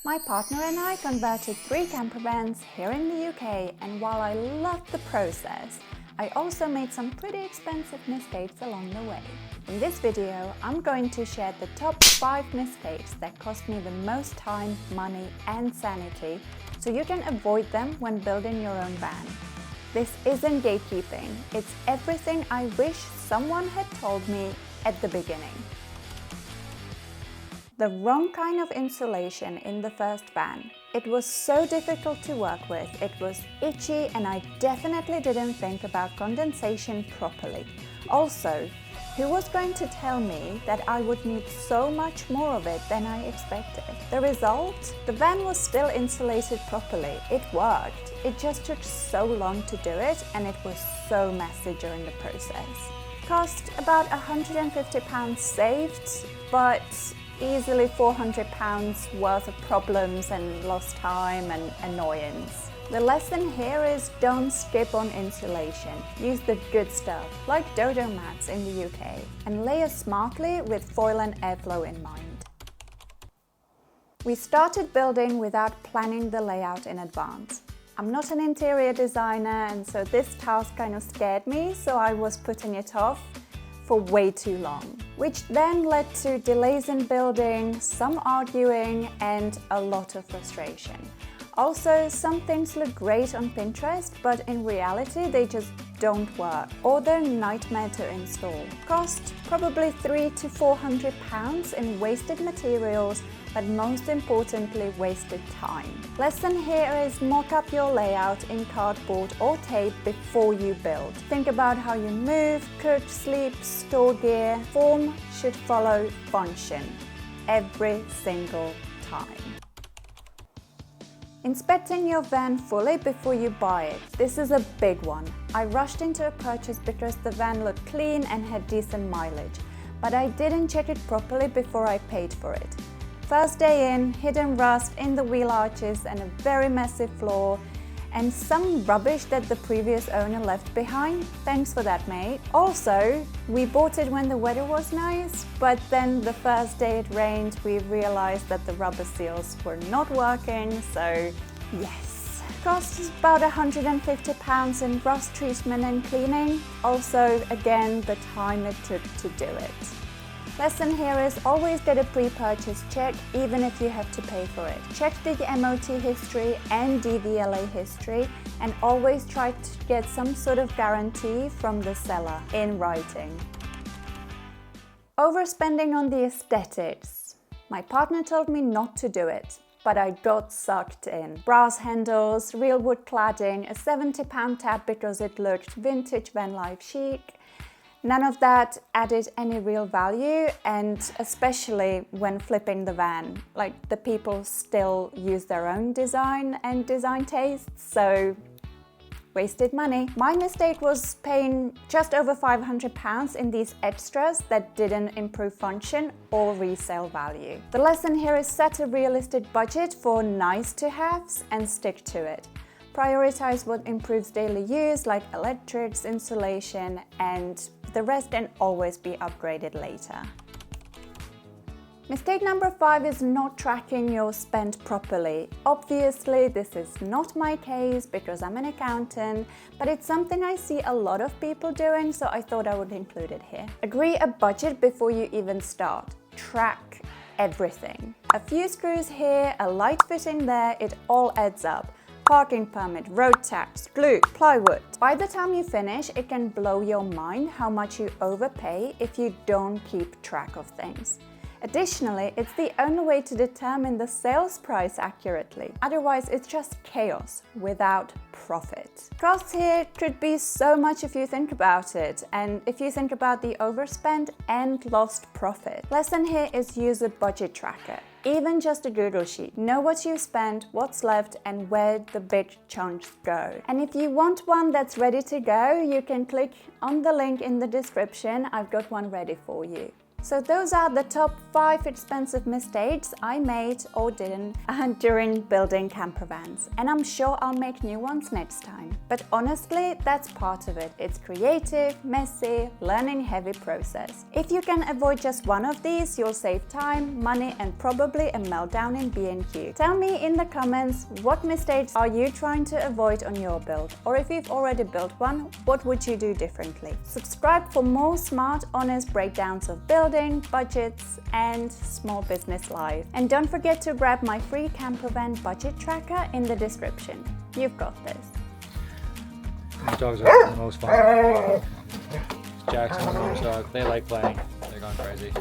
My partner and I converted 3 campervans here in the UK, and while I loved the process, I also made some pretty expensive mistakes along the way. In this video, I'm going to share the top 5 mistakes that cost me the most time, money and sanity, so you can avoid them when building your own van. This isn't gatekeeping, it's everything I wish someone had told me at the beginning. The wrong kind of insulation in the first van. It was so difficult to work with, it was itchy, and I definitely didn't think about condensation properly. Also, who was going to tell me that I would need so much more of it than I expected? The result? The van was still insulated properly. It worked. It just took so long to do it, and it was so messy during the process. Cost about £150 saved, but easily £400 worth of problems and lost time and annoyance. The lesson here is don't skip on insulation. Use the good stuff, like dodo mats in the UK, and layer smartly with foil and airflow in mind. We started building without planning the layout in advance. I'm not an interior designer, and so this task kind of scared me, so I was putting it off for way too long, which then led to delays in building, some arguing, and a lot of frustration. Also, some things look great on Pinterest, but in reality they just don't work, or they're a nightmare to install. Cost probably £300 to £400 in wasted materials, but most importantly, wasted time. Lesson here is mock up your layout in cardboard or tape before you build. Think about how you move, cook, sleep, store gear. Form should follow function every single time. Inspecting your van fully before you buy it. This is a big one. I rushed into a purchase because the van looked clean and had decent mileage, but I didn't check it properly before I paid for it. First day in, hidden rust in the wheel arches and a very messy floor, and some rubbish that the previous owner left behind. Thanks for that, mate. Also, we bought it when the weather was nice, but then the first day it rained, we realized that the rubber seals were not working, so yes. Cost is about £150 in rust treatment and cleaning. Also, again, the time it took to do it. Lesson here is always get a pre-purchase check, even if you have to pay for it. Check the MOT history and DVLA history, and always try to get some sort of guarantee from the seller in writing. Overspending on the aesthetics. My partner told me not to do it, but I got sucked in. Brass handles, real wood cladding, a £70 tab because it looked vintage van life chic. None of that added any real value, and especially when flipping the van. Like, the people still use their own design and design tastes, so wasted money. My mistake was paying just over £500 in these extras that didn't improve function or resale value. The lesson here is set a realistic budget for nice to haves and stick to it. Prioritize what improves daily use, like electrics, insulation, and the rest can always be upgraded later. Mistake number 5 is not tracking your spend properly. Obviously, this is not my case because I'm an accountant, but it's something I see a lot of people doing, so I thought I would include it here. Agree a budget before you even start. Track everything. A few screws here, a light fitting there, it all adds up. Parking permit, road tax, glue, plywood. By the time you finish, it can blow your mind how much you overpay if you don't keep track of things. Additionally, it's the only way to determine the sales price accurately. Otherwise, it's just chaos without profit. Costs here could be so much if you think about it, and if you think about the overspend and lost profit. Lesson here is use a budget tracker. Even just a Google sheet. Know what you spent, what's left, and where the big chunks go. And if you want one that's ready to go, you can click on the link in the description. I've got one ready for you. So those are the top 5 expensive mistakes I made or didn't during building campervans. And I'm sure I'll make new ones next time. But honestly, that's part of it. It's creative, messy, learning heavy process. If you can avoid just one of these, you'll save time, money, and probably a meltdown in B&Q. Tell me in the comments, what mistakes are you trying to avoid on your build? Or if you've already built one, what would you do differently? Subscribe for more smart, honest breakdowns of building, budgets, and small business life. And don't forget to grab my free campervan budget tracker in the description. You've got this. The dogs are the most fun. Jackson and Moore's dog, they like playing. They're going crazy.